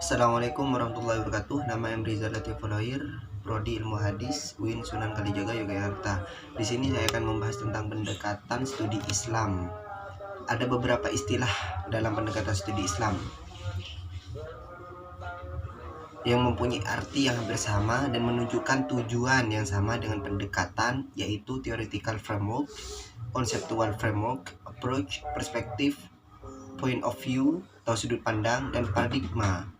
Assalamualaikum warahmatullahi wabarakatuh. Nama Emriza Latif Folair, Prodi Ilmu Hadis, UIN Sunan Kalijaga, Yogyakarta. Di sini saya akan membahas tentang pendekatan studi Islam. Ada beberapa istilah dalam pendekatan studi Islam yang mempunyai arti yang hampir sama dan menunjukkan tujuan yang sama dengan pendekatan, yaitu theoretical framework, conceptual framework, approach, perspective, point of view atau sudut pandang, dan paradigma.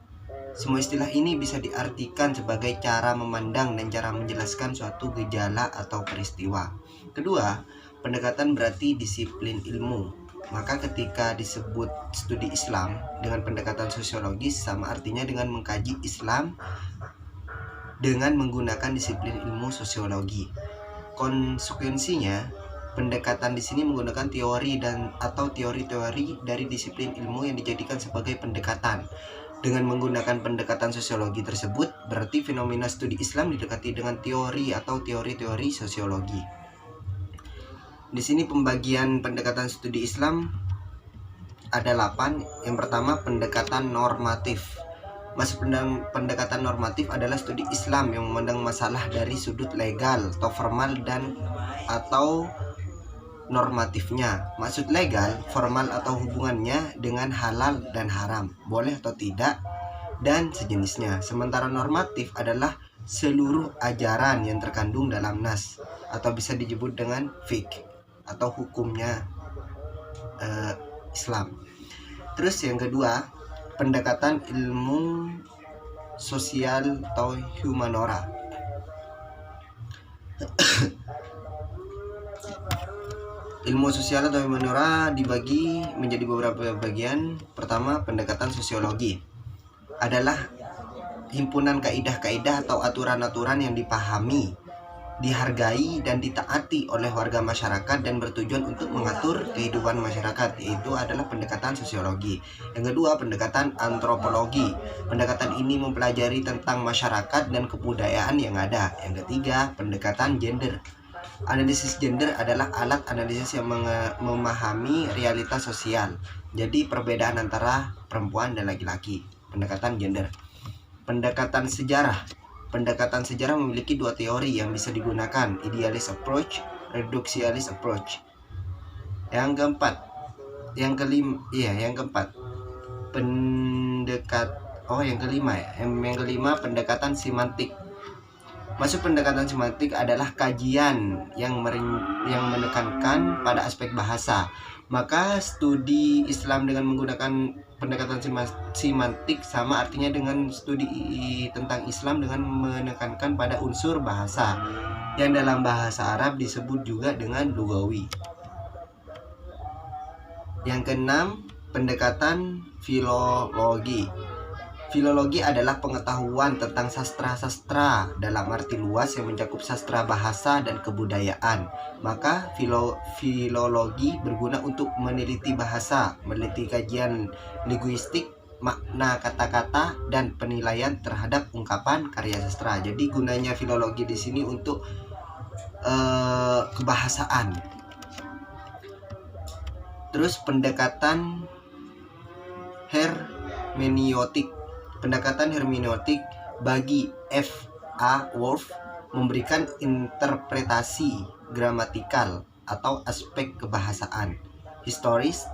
Semua istilah ini bisa diartikan sebagai cara memandang dan cara menjelaskan suatu gejala atau peristiwa. Kedua, pendekatan berarti disiplin ilmu. Maka ketika disebut studi Islam dengan pendekatan sosiologis, sama artinya dengan mengkaji Islam dengan menggunakan disiplin ilmu sosiologi. Konsekuensinya, pendekatan di sini menggunakan teori atau teori-teori dari disiplin ilmu yang dijadikan sebagai pendekatan. Dengan menggunakan pendekatan sosiologi tersebut, berarti fenomena studi Islam didekati dengan teori atau teori-teori sosiologi. Di sini pembagian pendekatan studi Islam ada 8. Yang pertama, pendekatan normatif. Masuk pendekatan normatif adalah studi Islam yang memandang masalah dari sudut legal atau formal dan atau normatifnya. Maksud legal, formal atau hubungannya dengan halal dan haram, boleh atau tidak, dan sejenisnya. Sementara normatif adalah seluruh ajaran yang terkandung dalam nas, atau bisa disebut dengan fiqh atau hukumnya Islam. Terus yang kedua, pendekatan ilmu sosial atau humanora. Ilmu sosial atau humanora dibagi menjadi beberapa bagian. Pertama, pendekatan sosiologi adalah himpunan kaidah-kaidah atau aturan-aturan yang dipahami, dihargai, dan ditaati oleh warga masyarakat dan bertujuan untuk mengatur kehidupan masyarakat. Itu adalah pendekatan sosiologi. Yang kedua, pendekatan antropologi. Pendekatan ini mempelajari tentang masyarakat dan kebudayaan yang ada. Yang ketiga, pendekatan gender. Analisis gender adalah alat analisis yang memahami realitas sosial. Jadi perbedaan antara perempuan dan laki-laki. Pendekatan gender. Pendekatan sejarah. Pendekatan sejarah memiliki dua teori yang bisa digunakan, idealist approach, reductionist approach. Yang keempat, yang kelima, pendekatan semantik. Masuk pendekatan semantik adalah kajian yang menekankan pada aspek bahasa. Maka studi Islam dengan menggunakan pendekatan semantik sama artinya dengan studi tentang Islam dengan menekankan pada unsur bahasa, yang dalam bahasa Arab disebut juga dengan lugawi. Yang keenam, pendekatan filologi. Filologi adalah pengetahuan tentang sastra-sastra dalam arti luas yang mencakup sastra bahasa dan kebudayaan. Maka filologi berguna untuk meneliti bahasa, meneliti kajian linguistik, makna kata-kata, dan penilaian terhadap ungkapan karya sastra. Jadi gunanya filologi di sini untuk kebahasaan. Terus pendekatan hermeneutik. Pendekatan hermeneutik bagi F.A. Wolf memberikan interpretasi gramatikal atau aspek kebahasaan, historis,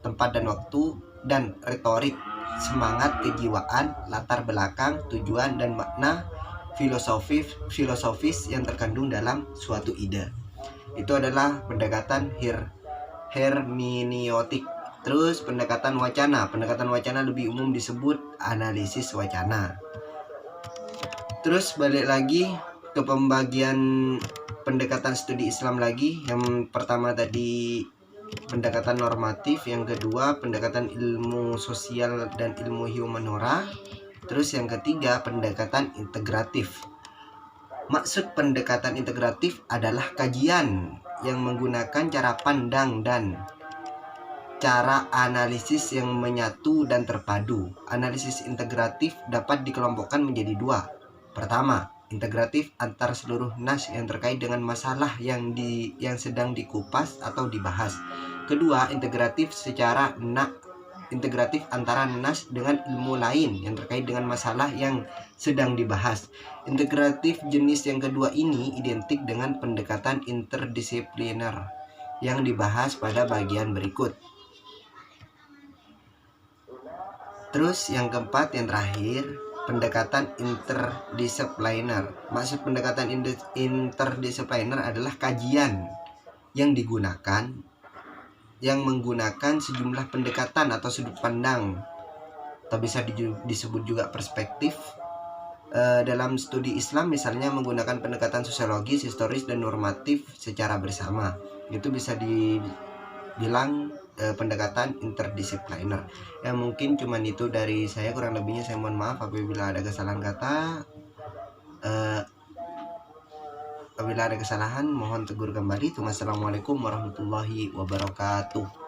tempat dan waktu, dan retorik, semangat kejiwaan, latar belakang, tujuan, dan makna filosofis yang terkandung dalam suatu ide. Itu adalah pendekatan hermeneutik. Terus pendekatan wacana. Pendekatan wacana lebih umum disebut analisis wacana. Terus balik lagi ke pembagian pendekatan studi Islam lagi. Yang pertama tadi pendekatan normatif, yang kedua pendekatan ilmu sosial dan ilmu humanora. Terus yang ketiga pendekatan integratif. Maksud pendekatan integratif adalah kajian yang menggunakan cara pandang dan cara analisis yang menyatu dan terpadu. Analisis integratif dapat dikelompokkan menjadi dua. Pertama, integratif antar seluruh nas yang terkait dengan masalah yang sedang dikupas atau dibahas. Kedua, integratif secara integratif antara nas dengan ilmu lain yang terkait dengan masalah yang sedang dibahas. Integratif jenis yang kedua ini identik dengan pendekatan interdisipliner yang dibahas pada bagian berikut. Terus yang keempat, yang terakhir, pendekatan interdisipliner. Maksud pendekatan interdisipliner adalah kajian yang menggunakan sejumlah pendekatan atau sudut pandang, atau bisa disebut juga perspektif. Dalam studi Islam misalnya menggunakan pendekatan sosiologis, historis, dan normatif secara bersama. Itu bisa dibilang pendekatan interdisipliner. Ya mungkin cuman itu dari saya, kurang lebihnya saya mohon maaf apabila ada kesalahan kata. Apabila ada kesalahan mohon tegur kembali. Assalamualaikum warahmatullahi wabarakatuh.